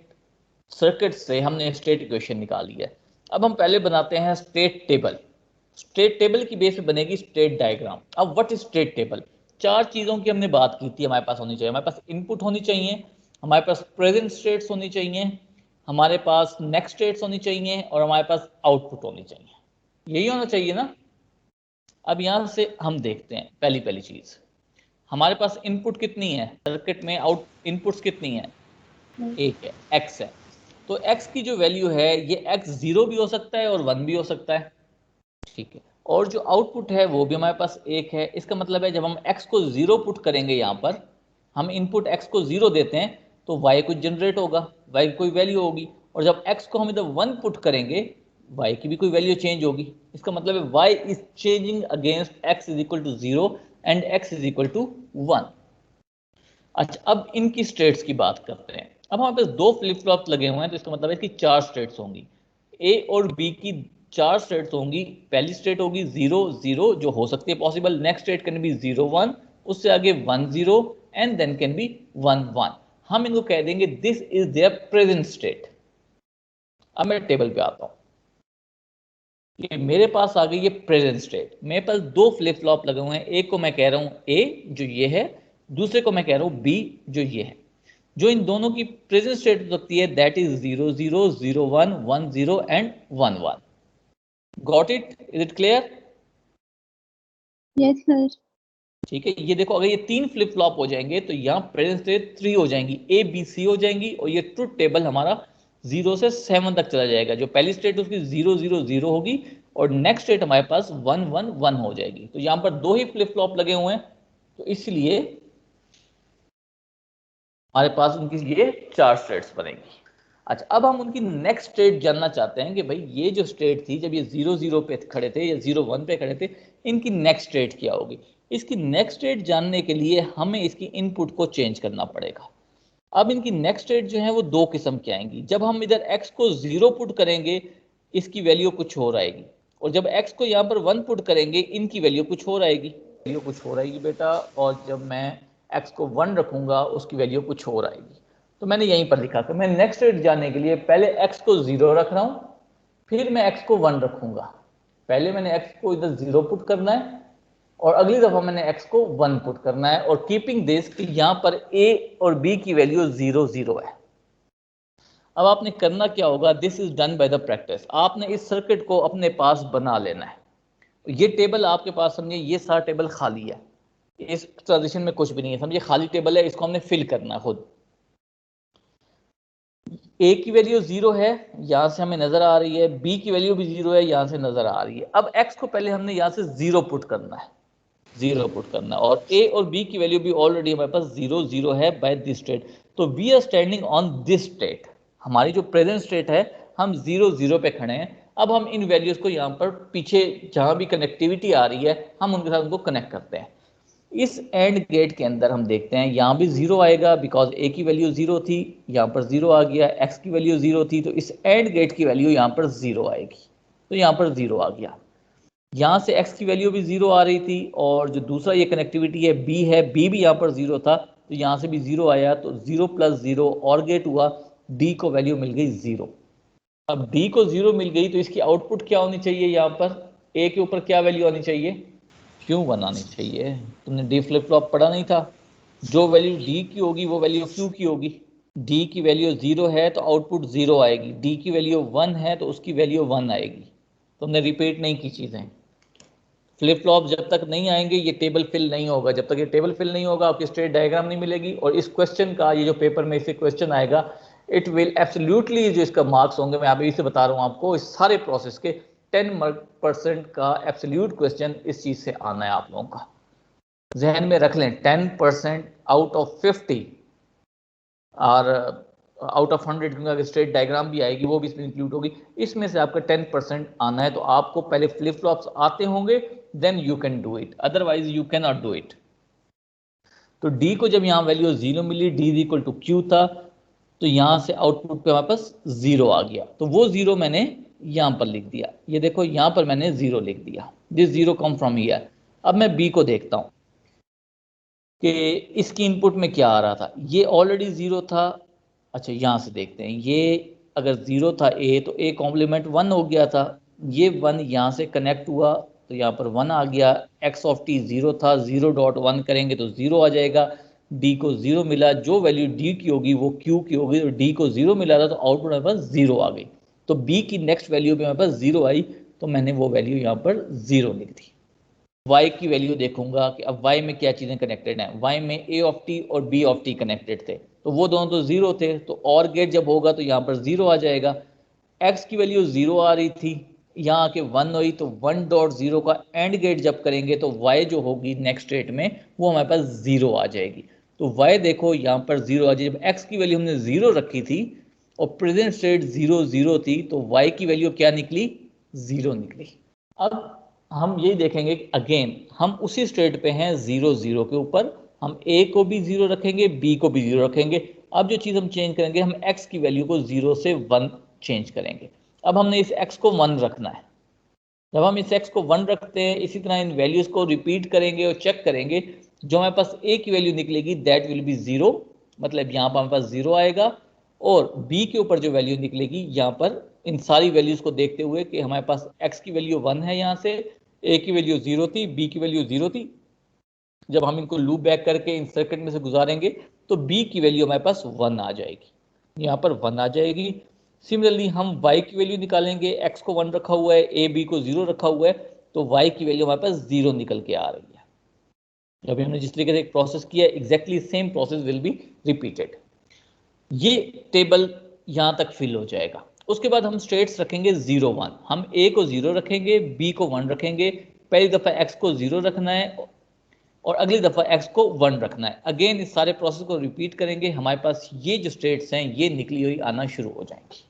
सर्किट से हमने स्टेट इक्वेशन निकाली है. अब हम पहले बनाते हैं स्टेट टेबल. स्टेट टेबल की बेस पे बनेगी स्टेट डायग्राम. अब व्हाट इज स्टेट टेबल? चार चीज़ों की हमने बात की थी हमारे पास होनी चाहिए. हमारे पास इनपुट होनी चाहिए, हमारे पास प्रेजेंट स्टेट्स होनी चाहिए, हमारे पास नेक्स्ट स्टेट्स होनी चाहिए, और हमारे पास आउटपुट होनी चाहिए. यही होना चाहिए ना. अब यहाँ से हम देखते हैं पहली चीज़, हमारे पास इनपुट कितनी है सर्किट में, आउट इनपुट्स कितनी है, एक है, x है. तो x की जो वैल्यू है ये x 0 भी हो सकता है और 1 भी हो सकता है, ठीक है. और जो आउटपुट है वो भी हमारे पास एक है. इसका मतलब है जब हम x को 0 पुट करेंगे, यहाँ पर हम इनपुट x को 0 देते हैं तो y कुछ जनरेट होगा, y की कोई वैल्यू होगी. और जब x को हम इधर 1 पुट करेंगे y की भी कोई वैल्यू चेंज होगी. इसका मतलब है y is changing against x is equal to 0 and x is equal to 1. अच्छा, अब इनकी स्टेट्स की बात करते हैं. अब हमारे पास दो फ्लिप फ्लॉप लगे हुए हैं, तो इसका मतलब है इसकी चार स्टेट्स होंगी. a और b की चार स्टेट्स होंगी. पहली स्टेट होगी 0 0 जो हो सकती है possible. Next state can be 0 1, उससे आगे 1 0 एंड देन कैन बी 1 1. हम इनको कह देंगे this is there present state. अब मैं टेबल पे आता हूं. ये मेरे पास आ गई ये प्रेजेंट स्टेट. मेरे पास दो फ्लिप फ्लॉप लगे हुए हैं. एक को मैं कह रहा हूं a जो ये है, दूसरे को मैं कह रहा हूं b जो ये है. जो इन दोनों की प्रेजेंट स्टेट हो सकती है that is 0 0 0 1 1 0 and 1 1. Got it? Is it clear? Yes sir. ठीक है. ये देखो, अगर ये तीन फ्लिप फ्लॉप हो जाएंगे तो यहाँ प्रेजेंट स्टेट 3 हो जाएंगी, ए बी सी हो जाएंगी, और ये ट्रुथ टेबल हमारा 0 से 7 तक चला जाएगा. जो पहली स्टेट उसकी 0 0 0 होगी और नेक्स्ट स्टेट हमारे पास 1 1 1 हो जाएगी. तो यहाँ पर दो ही फ्लिप फ्लॉप लगे हुए हैं, तो इसलिए हमारे पास उनकी ये चार स्टेट्स बनेगी. अच्छा, अब हम उनकी नेक्स्ट स्टेट जानना चाहते हैं कि भाई ये जो स्टेट थी जब ये 0 0 पे खड़े थे या 0 1 पे खड़े थे, इनकी नेक्स्ट स्टेट क्या होगी. इसकी नेक्स्ट स्टेट जानने के लिए हमें इसकी इनपुट को चेंज करना पड़ेगा. अब इनकी नेक्स्ट स्टेट जो है वो दो किस्म की आएंगी. जब हम इधर x को 0 पुट करेंगे इसकी वैल्यू कुछ और आएगी, और जब x को यहाँ पर 1 पुट करेंगे इनकी वैल्यू कुछ और आएगी. वैल्यू कुछ और आएगी बेटा, और जब मैं x को 1 रखूंगा उसकी वैल्यू कुछ और आएगी. तो मैंने यहीं पर लिखा कि मैं नेक्स्ट स्टेट जानने के लिए पहले x को 0 रख रहा हूँ, फिर मैं x को 1 रखूंगा. पहले मैंने x को इधर 0 पुट करना है और अगली दफा मैंने x को 1 पुट करना है, और कीपिंग दिस कि यहाँ पर a और b की वैल्यू 0 0 है. अब आपने करना क्या होगा, this is done by the practice. आपने इस सर्किट को अपने पास बना लेना है. ये टेबल आपके पास, समझिए ये सारा टेबल खाली है, इस ट्रांजिशन में कुछ भी नहीं है, समझिए खाली टेबल है, इसको हमने फिल करना है खुद. a की वैल्यू 0 है, यहाँ से हमें नजर आ रही है, b की वैल्यू भी 0 है, यहाँ से नजर आ रही है. अब x को पहले हमने यहाँ से 0 पुट करना है, 0 पुट करना है, और a और b की वैल्यू भी ऑलरेडी हमारे पास 0 0 है बाय दिस स्टेट. तो we are standing on this state. हमारी जो प्रेजेंट स्टेट है हम 0 0 पे खड़े हैं. अब हम इन वैल्यूज को यहाँ पर पीछे जहाँ भी कनेक्टिविटी आ रही है हम उनके साथ उनको कनेक्ट करते हैं. इस एंड गेट के अंदर हम देखते हैं यहाँ भी 0 आएगा बिकॉज a की वैल्यू 0 थी, यहाँ पर 0 आ गया. x की वैल्यू 0 थी, तो इस एंड गेट की वैल्यू यहाँ पर 0 आएगी, तो यहाँ पर 0 आ गया. यहाँ से x की वैल्यू भी 0 आ रही थी, और जो दूसरा ये कनेक्टिविटी है b है, b भी यहाँ पर 0 था, तो यहाँ से भी 0 आया. तो 0 + 0 और गेट हुआ, d को वैल्यू मिल गई 0. अब d को 0 मिल गई तो इसकी आउटपुट क्या होनी चाहिए, यहाँ पर a के ऊपर क्या वैल्यू आनी चाहिए, क्यों बनानी चाहिए. तुमने डी फ्लिप फ्लॉप पढ़ा नहीं था. जो वैल्यू डी की होगी वो वैल्यू क्यू की होगी. डी की वैल्यू 0 है तो आउटपुट 0 आएगी, डी की वैल्यू 1 है तो उसकी वैल्यू 1 आएगी. तुमने रिपीट नहीं की चीज़ें. फ्लिप फ्लॉप जब तक नहीं आएंगे ये टेबल फिल नहीं होगा. जब तक ये टेबल फिल नहीं होगा आपकी स्टेट डायग्राम नहीं मिलेगी. और इस क्वेश्चन का, ये जो पेपर में इसे क्वेश्चन आएगा, इट विल एब्सोल्युटली, जो इसका मार्क्स होंगे, मैं अभी से बता रहा हूँ आपको, इस सारे प्रोसेस के 10% का एब्सोल्यूट क्वेश्चन इस चीज़ से आना है आप लोगों का. जहन में रख लें, 10% आउट ऑफ 50 और आउट ऑफ 100, क्योंकि अगर स्टेट डायग्राम भी आएगी वो भी इसमें इंक्लूड होगी। इसमें से आपका 10% आना है, तो आपको पहले फ्लिप फ्लॉप्स आते होंगे, then you can do it, otherwise you can not do it. तो डी को जब यहाँ वैल्यू 0 मिली, d is equal to q था, तो यहाँ से आउटपुट पे हमारे पास 0 आ गया, तो वो 0 मैंने यहाँ पर लिख दिया। ये देखो यहाँ पर मैंने 0 लिख दिया, दिस 0 कम फ्रॉम हियर। अब मैं बी को देखता हूँ कि इसकी इनपुट में क्या आ रहा था, ये ऑलरेडी 0 था। अच्छा यहाँ से देखते हैं, ये अगर 0 था ए, तो ए कॉम्प्लीमेंट 1 हो गया था, ये 1 यहाँ से कनेक्ट हुआ तो यहाँ पर 1 आ गया। एक्स ऑफ टी 0 था, 0.1 करेंगे तो 0 आ जाएगा। डी को 0 मिला, जो वैल्यू डी की होगी वो क्यू की होगी, तो डी को 0 मिला था तो आउटपुट मेरे पास 0 आ गई। तो बी की नेक्स्ट वैल्यू पे मेरे पास 0 आई, तो मैंने वो वैल्यू यहाँ पर 0 लिख दी। y की वैल्यू देखूंगा कि अब y में क्या चीज़ें कनेक्टेड हैं। y में a ऑफ t और b ऑफ t कनेक्टेड थे, तो वो दोनों तो 0 थे, तो और गेट जब होगा तो यहाँ पर 0 आ जाएगा। x की वैल्यू 0 आ रही थी, यहाँ आके 1 हुई, तो 1.0 का एंड गेट जब करेंगे तो y जो होगी नेक्स्ट स्टेट में वो हमारे पास 0 आ जाएगी। तो y देखो यहाँ पर 0 आ जाएगी। जब x की वैल्यू हमने 0 रखी थी और प्रेजेंट स्टेट 0 0 थी, तो y की वैल्यू क्या निकली, 0 निकली। अब हम यही देखेंगे कि अगेन हम उसी स्टेट पे हैं 0 0 के ऊपर, हम a को भी 0 रखेंगे, b को भी 0 रखेंगे। अब जो चीज़ हम चेंज करेंगे, हम x की वैल्यू को 0 से 1 चेंज करेंगे। अब हमने इस x को 1 रखना है। जब हम इस x को 1 रखते हैं, इसी तरह इन वैल्यूज़ को रिपीट करेंगे और चेक करेंगे, जो हमारे पास a की वैल्यू निकलेगी दैट विल बी 0, मतलब यहाँ पर हमारे पास 0 आएगा। और b के ऊपर जो वैल्यू निकलेगी, यहाँ पर इन सारी वैल्यूज़ को देखते हुए कि हमारे पास x की वैल्यू 1 है, यहाँ से a की वैल्यू 0 थी, b की वैल्यू 0 थी। जब हम इनको लूप बैक करके इन सर्किट में से गुजारेंगे तो b की वैल्यू हमारे पास 1 आ जाएगी, यहाँ पर 1 आ जाएगी। सिमिलरली हम y की वैल्यू निकालेंगे, x को 1 रखा हुआ है, a b को 0 रखा हुआ है, तो y की वैल्यू हमारे पास 0 निकल के आ रही है। अभी हमने जिस तरीके से एक प्रोसेस किया, exactly same process will be repeated. ये टेबल यहाँ तक फिल हो जाएगा। उसके बाद हम स्टेट्स रखेंगे 0 1, हम a को 0 रखेंगे, b को 1 रखेंगे। पहली दफ़ा x को 0 रखना है और अगली दफ़ा x को 1 रखना है। अगेन इस सारे प्रोसेस को रिपीट करेंगे, हमारे पास ये जो स्टेट्स हैं ये निकली हुई आना शुरू हो जाएंगी।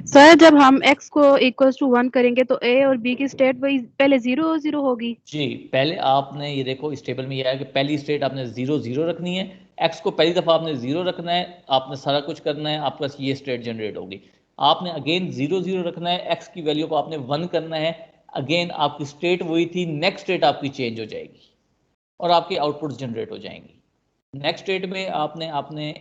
सर जब हम x को इक्वल्स टू 1 करेंगे तो a और b की स्टेट वही पहले 0 0 होगी। जी, पहले आपने ये देखो इस टेबल में ये है कि पहली स्टेट आपने 0 0 रखनी है, x को पहली दफ़ा आपने 0 रखना है, आपने सारा कुछ करना है, आपके पास ये स्टेट जनरेट होगी। आपने अगेन 0 0 रखना है, x की वैल्यू को आपने 1 करना है, अगेन आपकी स्टेट वही थी, नेक्स्ट स्टेट आपकी चेंज हो जाएगी और आपकी आउटपुट जनरेट हो जाएंगी। नेक्स्ट स्टेट में आपने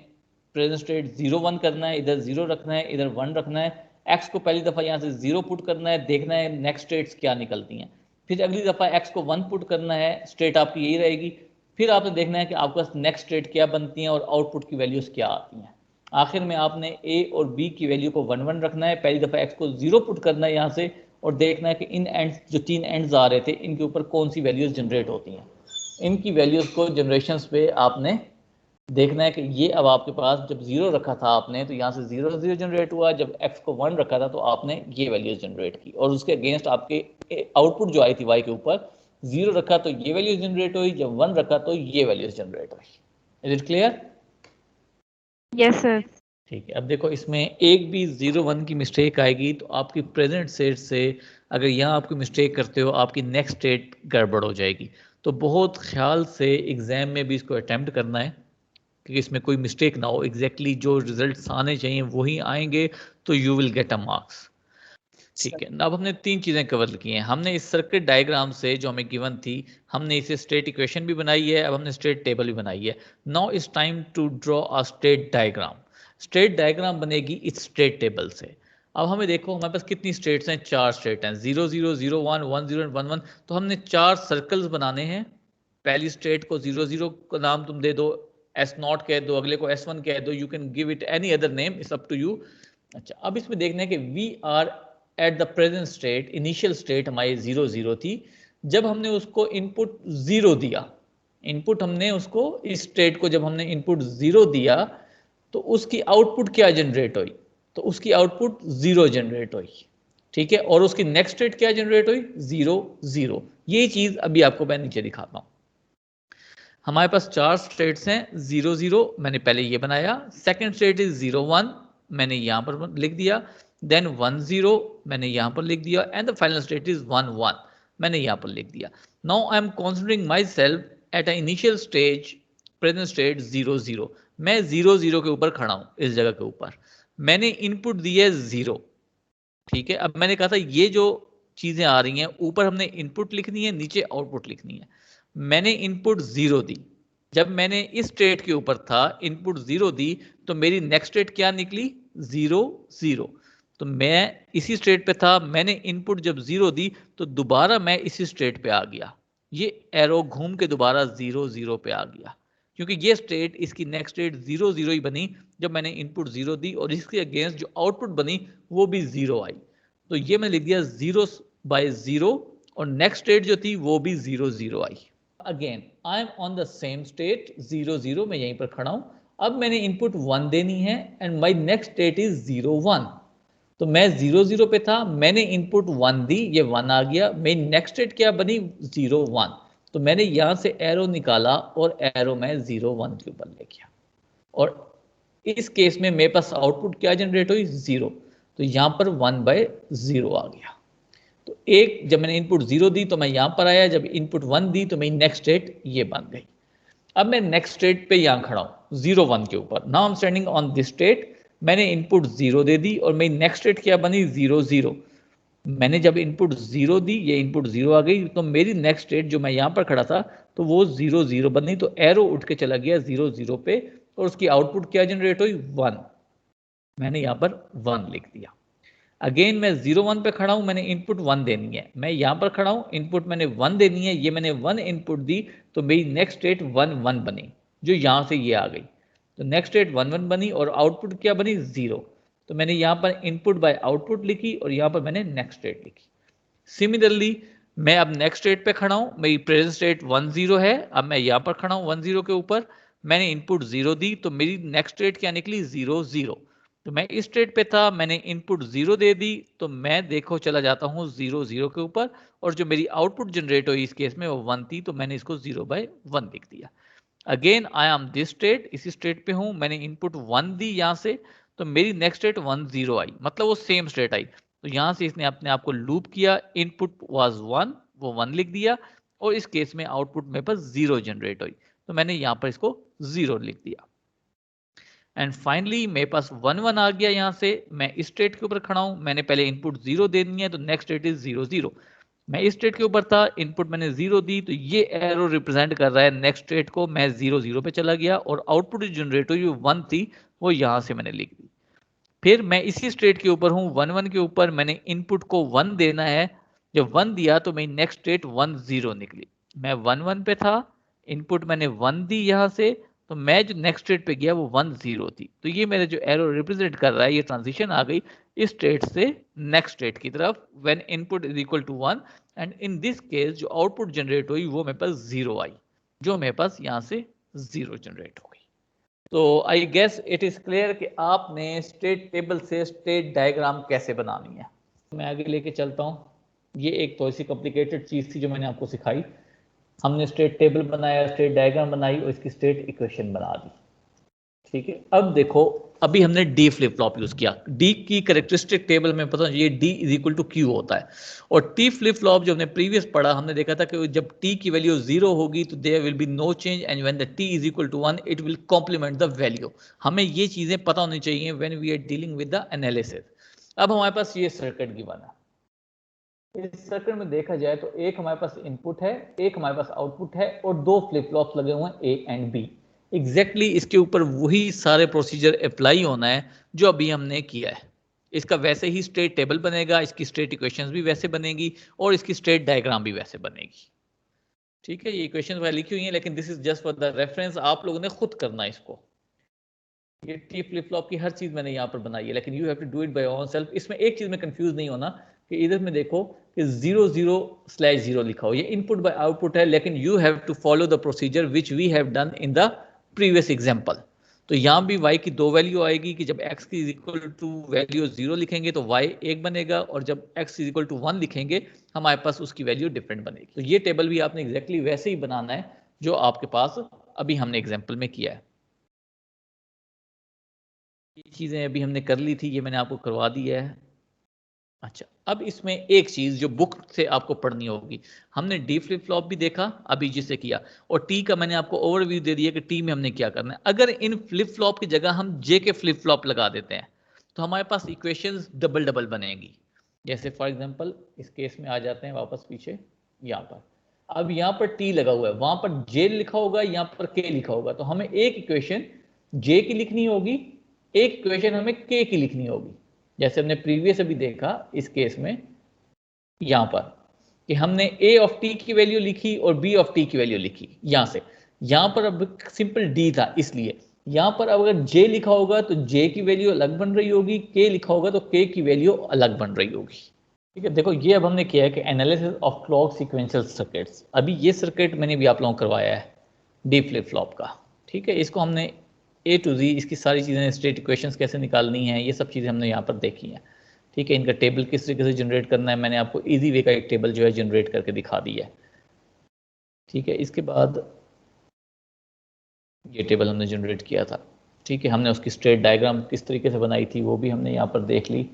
प्रेजेंट स्टेट 0 1 करना है, इधर 0 रखना है, इधर 1 रखना है। x को पहली दफ़ा यहाँ से 0 पुट करना है, देखना है नेक्स्ट स्टेट्स क्या निकलती हैं। फिर अगली दफ़ा x को 1 पुट करना है, स्टेट आपकी यही रहेगी। फिर आपने देखना है कि आपके पास नेक्स्ट स्टेट क्या बनती हैं और आउटपुट की वैल्यूज़ क्या आती हैं। आखिर में आपने a और b की वैल्यू को 1 1 रखना है, पहली दफ़ा x को 0 पुट करना है यहाँ से और देखना है कि इन एंड्स जो 3 एंड्स आ रहे थे इनके ऊपर कौन सी वैल्यूज़ जनरेट होती हैं। इनकी वैल्यूज़ को जनरेशंस पे आपने देखना है कि ये अब आपके पास जब 0 रखा था आपने तो यहाँ से 0 0 जनरेट हुआ, जब x को 1 रखा था तो आपने ये वैल्यूज जनरेट की और उसके अगेंस्ट आपके आउटपुट जो आई थी y के ऊपर 0 रखा तो ये वैल्यूज जनरेट हुई, जब 1 रखा तो ये वैल्यूज जनरेट हुई। Is it clear? Yes sir. ठीक है, अब देखो इसमें एक भी 0 1 की मिस्टेक आएगी तो आपकी प्रेजेंट स्टेट से अगर यहाँ आपकी मिस्टेक करते हो आपकी नेक्स्ट स्टेट गड़बड़ हो जाएगी। तो बहुत ख्याल से एग्ज़ाम में भी इसको अटैम्प्ट करना है कि इसमें कोई मिस्टेक ना हो, एग्जैक्टली जो रिजल्ट्स आने चाहिए वही आएंगे, तो you will get a marks. ठीक है, अब हमने 3 चीज़ें कवर की हैं। हमने इस सर्किट डायग्राम से जो हमें गिवन थी, हमने इसे स्टेट इक्वेशन भी बनाई है, अब हमने स्टेट टेबल भी बनाई है। Now it's time to draw a state diagram. State diagram बनेगी इस स्टेट टेबल से। अब हमें देखो हमारे पास कितनी स्टेट्स हैं, 4 स्टेट हैं, 0 0 0 1 1 0 1 1। तो हमने 4 सर्कल्स बनाने हैं। पहली स्टेट को 0 0 का नाम तुम दे दो, S0 कह दो, अगले को S1 कह दो, you can give it any other name, it's up to you. अच्छा, अब इसमें देखना है कि we are at the present state, initial state हमारी 0 0 थी। जब हमने उसको इनपुट 0 दिया, इनपुट हमने उसको इस स्टेट को जब हमने इनपुट 0 दिया तो उसकी आउटपुट क्या जनरेट हुई, तो उसकी आउटपुट 0 जनरेट हुई। ठीक है, और उसकी नेक्स्ट स्टेट क्या जनरेट हुई, 0 0। ये चीज़ अभी आपको मैं नीचे दिखाता हूँ। हमारे पास 4 स्टेट्स हैं, 0 0 मैंने पहले ये बनाया, सेकंड स्टेट इज 0 1 मैंने यहाँ पर लिख दिया, देन 1 0 मैंने यहाँ पर लिख दिया, and the final state is 1 1 मैंने यहाँ पर लिख दिया. Now I am considering my self at a initial stage present state 0 0. मैं 0 0 के ऊपर खड़ा हूँ, इस जगह के ऊपर मैंने इनपुट दिया 0. ठीक है, अब मैंने कहा था ये जो चीजें आ रही हैं ऊपर हमने इनपुट लिखनी है, नीचे आउटपुट लिखनी है. मैंने इनपुट 0 दी, जब मैंने इस स्टेट के ऊपर था इनपुट 0 दी तो मेरी नेक्स्ट स्टेट क्या निकली 0 0. तो मैं इसी स्टेट पे था, मैंने इनपुट जब 0 दी तो दोबारा मैं इसी स्टेट पे आ गया, ये एरो घूम के दोबारा 0 0 पे आ गया, क्योंकि ये स्टेट इसकी नेक्स्ट स्टेट 0 0 ही बनी जब मैंने इनपुट 0 दी, और इसके अगेंस्ट जो आउटपुट बनी वो भी 0 आई. तो ये मैंने लिख दिया 0 बाय 0 और नेक्स्ट स्टेट जो थी वो भी 0 0 आई. Again I am on the same state 0 0, मैं यहीं पर खड़ा हूं. अब मैंने इनपुट 1 देनी है and my next state is 0 1. तो मैं 0 0 पे था, मैंने इनपुट 1 दी, ये 1 आ गया, मेरी नेक्स्ट स्टेट क्या बनी 0 1. तो मैंने यहां से एरो निकाला और एरो मैं 0 1 के ऊपर ले गया, और इस केस में मेरे पास आउटपुट क्या जनरेट हुई 0. तो यहां पर 1 बाय 0 आ गया. तो एक जब मैंने इनपुट 0 दी तो मैं यहां पर आया, जब इनपुट 1 दी तो मेरी नेक्स्ट स्टेट ये बन गई. अब मैं नेक्स्ट स्टेट पे यहां खड़ा हूं 0 1 के ऊपर. Now I am standing on this state. मैंने इनपुट 0 दे दी और मेरी नेक्स्ट स्टेट क्या बनी 0 0. मैंने जब इनपुट 0 दी, ये इनपुट 0 आ गई, तो मेरी नेक्स्ट स्टेट जो मैं यहां पर खड़ा था तो वो 0 0 बनी. तो एरो उठ के चला गया 0 0 पे और उसकी आउटपुट क्या जनरेट हुई 1. मैंने यहां पर 1 लिख दिया. अगेन मैं 0 1 पे खड़ा हूं, मैंने इनपुट 1 देनी है, मैं यहां पर खड़ा हूं, इनपुट मैंने 1 देनी है, ये मैंने 1 इनपुट दी तो मेरी नेक्स्ट स्टेट 1 1 बनी, जो यहां से ये आ गई. तो नेक्स्ट स्टेट 1 1 बनी और आउटपुट क्या बनी 0. तो मैंने यहां पर इनपुट बाय आउटपुट लिखी और यहां पर मैंने नेक्स्ट स्टेट लिखी. सिमिलरली मैं अब नेक्स्ट स्टेट पे खड़ा हूं, मेरी प्रेजेंट स्टेट 1 0 है, अब मैं यहां पर खड़ा हूं 1 0 के ऊपर, मैंने इनपुट 0 दी तो मेरी नेक्स्ट स्टेट क्या निकली 0 0. तो मैं इस स्टेट पे था, मैंने इनपुट 0 दे दी तो मैं देखो चला जाता हूं 0 0 के ऊपर, और जो मेरी आउटपुट जनरेट हुई इस केस में वो 1 थी, तो मैंने इसको 0 बाय 1 लिख दिया. Again I M this state, इसी स्टेट पे हूं, मैंने इनपुट 1 दी यहां से, तो मेरी नेक्स्ट स्टेट 1 0 आई, मतलब वो सेम स्टेट आई. तो यहां से इसने अपने आप को लूप किया, इनपुट वाज 1, वो 1 लिख दिया, और इस केस में आउटपुट मेरे पास 0 जनरेट हुई, तो मैंने यहां पर इसको 0 लिख दिया. एंड फाइनली मेरे पास 1 1 आ गया. यहां से मैं इस स्टेट के ऊपर खड़ा हूं, मैंने पहले इनपुट 0 देनी है तो नेक्स्ट स्टेट इज 0 0. मैं इस स्टेट के ऊपर था, इनपुट मैंने 0 दी तो ये एरो रिप्रेजेंट कर रहा है नेक्स्ट स्टेट को, मैं 0 0 पे चला गया और आउटपुट जनरेट हुई 1 थी, वो यहां से मैंने लिख दी. फिर मैं इसी स्टेट के ऊपर हूं 1 1 के ऊपर, मैंने इनपुट को 1 देना है, जब 1 दिया तो मेरी नेक्स्ट स्टेट 1 0 निकली. मैं 1 1 पे था, इनपुट मैंने 1 दी यहां से, तो मैं जो नेक्स्ट स्टेट पे गया वो 1 0 थी. तो ये मेरा जो एरो रिप्रेजेंट कर रहा है, ये ट्रांजिशन आ गई इस स्टेट से नेक्स्ट स्टेट की तरफ when input is equal to 1, and in this case जो आउटपुट जनरेट हुई वो मेरे पास 0 आई, जो मेरे पास यहाँ से 0 जनरेट हो गई. तो I guess it is clear कि आपने स्टेट टेबल से स्टेट डायग्राम कैसे बनानी है. मैं आगे लेके चलता हूँ. ये एक थोड़ी सी कॉम्प्लिकेटेड चीज थी जो मैंने आपको सिखाई. हमने स्टेट टेबल बनाया, स्टेट डायग्राम बनाई और इसकी स्टेट इक्वेशन बना दी. ठीक है, अब देखो अभी हमने डी फ्लिप फ्लॉप यूज किया. डी की कैरेक्टरिस्टिक टेबल में पता ये d is equal to q होता है, और टी फ्लिप फ्लॉप जो हमने प्रीवियस पढ़ा, हमने देखा था कि जब टी की वैल्यू 0 होगी तो there will be no change, and when the t is equal to 1 it will complement the value. हमें ये चीजें पता होनी चाहिए when we are dealing with the analysis. अब हमारे पास ये सर्किट गिवन है. इस सर्किट में देखा जाए तो एक हमारे पास इनपुट है, एक हमारे पास आउटपुट है, और दो फ्लिप फ्लॉप्स लगे हुए हैं ए एंड बी. एग्जैक्टली इसके ऊपर वही सारे प्रोसीजर अप्लाई होना है जो अभी हमने किया है. इसका वैसे ही स्टेट टेबल बनेगा, इसकी स्टेट इक्वेशंस भी वैसे बनेगी, और इसकी स्टेट डायग्राम भी वैसे बनेगी. ठीक है, ये इक्वेशंस वह लिखी हुई हैं, लेकिन this is just for the reference, आप लोगों ने खुद करना है इसको. ये टी फ्लिप फ्लॉप की हर चीज मैंने यहाँ पर बनाई है, लेकिन you have to do it by yourself. इसमें एक चीज में कंफ्यूज नहीं होना कि इधर में देखो कि 0 0 0 लिखा हो, ये इनपुट बाय आउटपुट है, लेकिन you have to follow the procedure which we have done in the previous example. तो यहाँ भी y की 2 वैल्यू आएगी कि जब x की इज इक्वल टू वैल्यू 0 लिखेंगे तो y 1 बनेगा, और जब x इज इक्वल टू 1 लिखेंगे हमारे पास उसकी वैल्यू डिफरेंट बनेगी. तो ये टेबल भी आपने एग्जैक्टली वैसे ही बनाना है जो आपके पास अभी हमने एग्जाम्पल में किया है। ये चीज़ें अभी हमने कर ली थी, ये मैंने आपको करवा दी है। अच्छा, अब इसमें एक चीज़ जो बुक से आपको पढ़नी होगी, हमने डी फ्लिप फ्लॉप भी देखा अभी जिसे किया, और टी का मैंने आपको ओवरव्यू दे दिया कि टी में हमने क्या करना है। अगर इन फ्लिप फ्लॉप की जगह हम जे के फ्लिप फ्लॉप लगा देते हैं तो हमारे पास इक्वेशंस डबल डबल बनेगी। जैसे फॉर एग्जांपल इस केस में आ जाते हैं वापस पीछे, यहाँ पर अब यहाँ पर टी लगा हुआ है, वहां पर जे लिखा होगा, यहाँ पर के लिखा होगा, तो हमें एक इक्वेशन जे की लिखनी होगी, एक इक्वेशन हमें के की लिखनी होगी। जैसे हमने प्रीवियस अभी देखा इस केस में यहां पर कि हमने a ऑफ t की वैल्यू लिखी और b ऑफ t की वैल्यू लिखी यहां से। यहां पर अब सिंपल d था, इसलिए यहां पर अब अगर j लिखा होगा तो j की वैल्यू अलग बन रही होगी, k लिखा होगा तो k की वैल्यू अलग बन रही होगी। ठीक है, देखो ये अब हमने किया है कि analysis of clock sequential circuits. अभी ये सर्किट मैंने भी आप लोगों को करवाया है डी फ्लिप फ्लॉप का। ठीक है, इसको हमने A to Z इसकी सारी चीज़ें, स्टेट इक्वेशंस कैसे निकालनी है, ये सब चीज़ें हमने यहाँ पर देखी हैं। ठीक है, इनका टेबल किस तरीके से जनरेट करना है, मैंने आपको इजी वे का एक टेबल जो है जनरेट करके दिखा दिया है। ठीक है, इसके बाद ये टेबल हमने जनरेट किया था। ठीक है, हमने उसकी स्टेट डायग्राम किस तरीके से बनाई थी वो भी हमने यहाँ पर देख ली।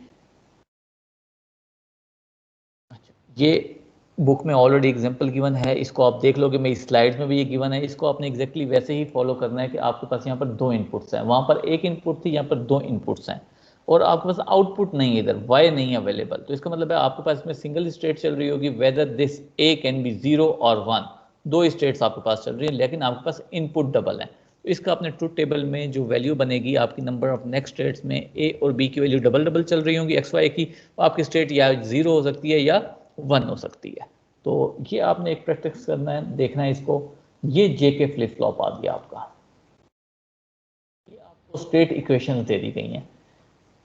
अच्छा, ये बुक में ऑलरेडी एग्जांपल गिवन है, इसको आप देख लोगे, मेरी स्लाइड्स में भी ये गिवन है। इसको आपने एग्जैक्टली वैसे ही फॉलो करना है कि आपके पास यहाँ पर दो इनपुट्स हैं, वहाँ पर एक इनपुट थी, यहाँ पर दो इनपुट्स हैं, और आपके पास आउटपुट नहीं है, इधर वाई नहीं अवेलेबल। तो इसका मतलब है आपके पास इसमें सिंगल स्टेट चल रही होगी, whether this A can be 0 और 1, दो स्टेट्स आपके पास चल रही है, लेकिन आपके पास इनपुट डबल है। तो इसका अपने ट्रूथ टेबल में जो वैल्यू बनेगी आपकी नंबर ऑफ नेक्स्ट स्टेट्स में ए और बी की वैल्यू डबल डबल चल रही होंगी एक्स वाई की, तो आपकी स्टेट या 0 हो सकती है या 1 हो सकती है। तो ये आपने एक प्रैक्टिस करना है, देखना है इसको। ये जे के फ्लिप फ्लॉप आ गया आपका, ये आपको स्टेट इक्वेशन दे दी गई हैं।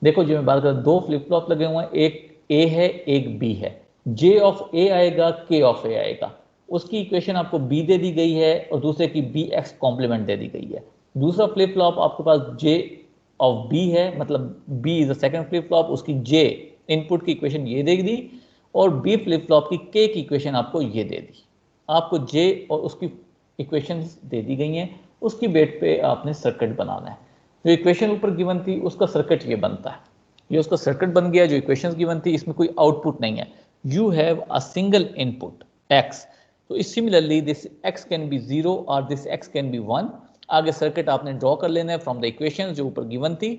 देखो जो मैं बात कर, दो फ्लिप फ्लॉप लगे हुए हैं, एक ए है एक बी है, जे ऑफ ए आएगा, के ऑफ ए आएगा, उसकी इक्वेशन आपको बी दे दी गई है और दूसरे की बी एक्स कॉम्प्लीमेंट दे दी गई है। दूसरा फ्लिप फ्लॉप आपके पास जे ऑफ बी है, मतलब b is the second flip flop, उसकी जे इनपुट की इक्वेशन ये दे दी, और बी फ्लिप फ्लॉप की के की इक्वेशन आपको ये दे दी। आपको जे और उसकी इक्वेशंस दे दी गई हैं, उसकी बेट पे आपने सर्किट बनाना है। जो इक्वेशन ऊपर गिवन थी उसका सर्किट ये बनता है, ये उसका सर्किट बन गया। जो इक्वेशंस गिवन थी इसमें कोई आउटपुट नहीं है, you have a single input x, तो similarly this x can be 0 और दिस x कैन बी 1। आगे सर्किट आपने ड्रॉ कर लेना है फ्रॉम द इक्वेशंस जो ऊपर गिवन थी।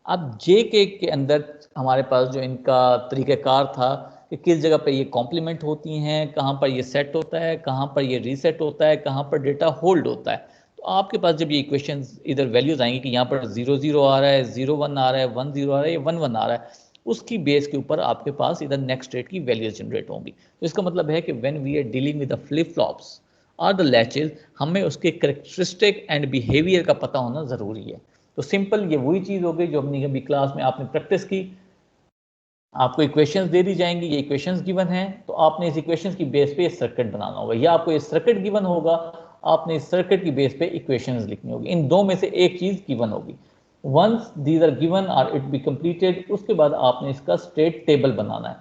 अब जे के अंदर हमारे पास जो इनका तरीक़ाकार था कि किस जगह पे ये कॉम्प्लीमेंट होती हैं, कहाँ पर ये सेट होता है, कहाँ पर ये रीसेट होता है, कहाँ पर डेटा होल्ड होता है। तो आपके पास जब ये इक्वेशंस इधर वैल्यूज आएंगी कि यहाँ पर 0 0 आ रहा है, 0 1 आ रहा है, 1 0 आ रहा है, 1 1 आ रहा है, उसकी बेस के ऊपर आपके पास इधर नेक्स्ट स्टेट की वैल्यूज जनरेट होंगी। तो इसका मतलब है कि when we are dealing with the flip flops और द लैचेज, हमें उसके कैरेक्टरिस्टिक एंड बिहेवियर का पता होना ज़रूरी है। तो सिंपल ये वही चीज़ हो गई जो हमने अभी क्लास में आपने प्रैक्टिस की। आपको इक्वेशंस दे दी जाएंगी, ये इक्वेशंस गिवन हैं, तो आपने इस इक्वेशंस की बेस पे सर्किट बनाना होगा, या आपको ये सर्किट गिवन होगा, आपने इस सर्किट की बेस पे इक्वेशंस लिखनी होगी। इन दो में से एक चीज़ गिवन होगी। वंस दीज आर गिवन और इट बी कंप्लीटेड, उसके बाद आपने इसका स्टेट टेबल बनाना है,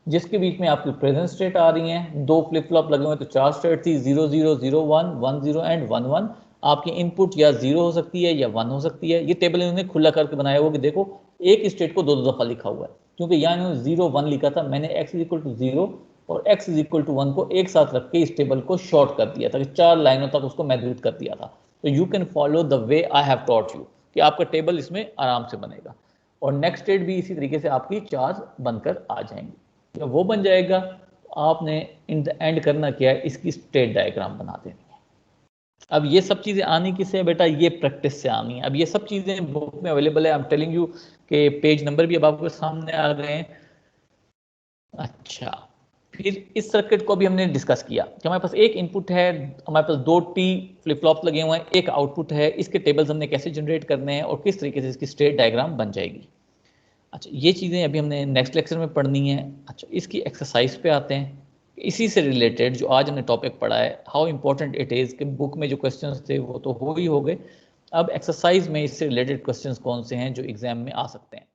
जिसके बीच में आपकी प्रेजेंट स्टेट आ रही हैं। दो फ्लिप फ्लॉप लगे हुए तो चार स्टेट थी, 0 0 0 1 1 0 एंड 1 1। आपकी इनपुट या 0 हो सकती है या 1 हो सकती है। ये टेबल इन्होंने खुला करके बनाया हुआ कि देखो एक स्टेट को दो दो दफा लिखा हुआ है, क्योंकि यहाँ इन्होंने 0 1 लिखा था, मैंने x इज इक्वल टू 0 और x इज इक्वल टू 1 को एक साथ रख के इस टेबल को शॉर्ट कर दिया था, कि 4 लाइनों तक उसको महदूद कर दिया था। तो you can follow the way I have taught you, कि आपका टेबल इसमें आराम से बनेगा, और नेक्स्ट स्टेट भी इसी तरीके से आपकी 4 बनकर आ जाएंगी। जब वो बन जाएगा तो आपने इन द एंड करना क्या है, इसकी स्टेट डायग्राम बना देनी है। अब ये सब चीज़ें आनी किससे है बेटा, ये प्रैक्टिस से आनी है। अब ये सब चीज़ें बुक में अवेलेबल है, आई एम टेलिंग यू के पेज नंबर भी अब आपके सामने आ गए हैं। अच्छा, फिर इस सर्किट को भी हमने डिस्कस किया कि हमारे पास एक इनपुट है, हमारे पास दो टी फ्लिप फ्लॉप लगे हुए हैं, एक आउटपुट है, इसके टेबल्स हमने कैसे जनरेट करने हैं और किस तरीके से इसकी स्टेट डायग्राम बन जाएगी। अच्छा, ये चीज़ें अभी हमने नेक्स्ट लेक्चर में पढ़नी है। अच्छा, इसकी एक्सरसाइज पे आते हैं। इसी से रिलेटेड जो आज हमने टॉपिक पढ़ा है, हाउ इम्पोर्टेंट इट इज़, कि बुक में जो क्वेश्चंस थे वो तो हो ही हो गए। अब एक्सरसाइज में इससे रिलेटेड क्वेश्चंस कौन से हैं जो एग्जाम में आ सकते हैं।